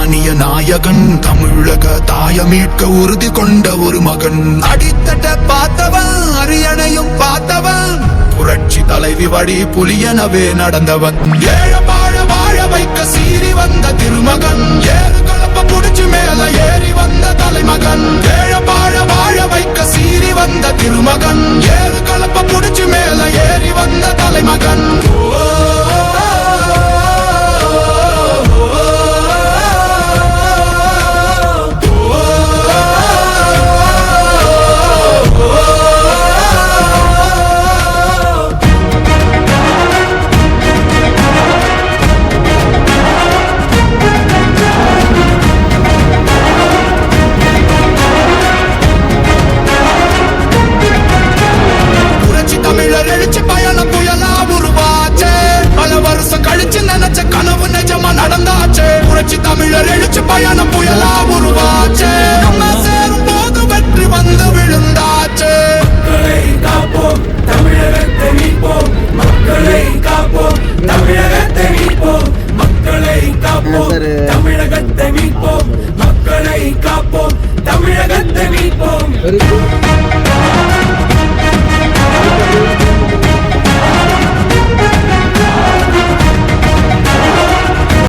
சாமானிய நாயகன், தமிழக தாய மீட்க உறுதி கொண்ட ஒரு மகன். அடித்தட்ட பார்த்தவன், அரியணையும் பார்த்தவன், புரட்சி தலைவி வழி புலியனவே நடந்தவன். ஏழ வாழ வாழ வைக்க சீறி வந்த திருமகன், ஏறு கலப்ப புடிச்சு மேல ஏறி வந்த தலைமகன். ஏழ வாழ வாழ வைக்க சீறி வந்த திருமகன், ஏறு கலப்ப புடிச்சு மேல ஏறி வந்த தலைமகன். தமிழர் எழுச்சி பயணம் புயலா உருவாச்சு, நம்ம சேரும் போது வெற்றி வந்து விழுந்தாச்சு. மக்களை காப்போம், தமிழகத்தை மீட்போம். மக்களை காப்போம், தமிழகத்தை மீட்போம். மக்களை காப்போம், தமிழகத்தை மீட்போம். மக்களை காப்போம், தமிழகத்தை மீட்போம்.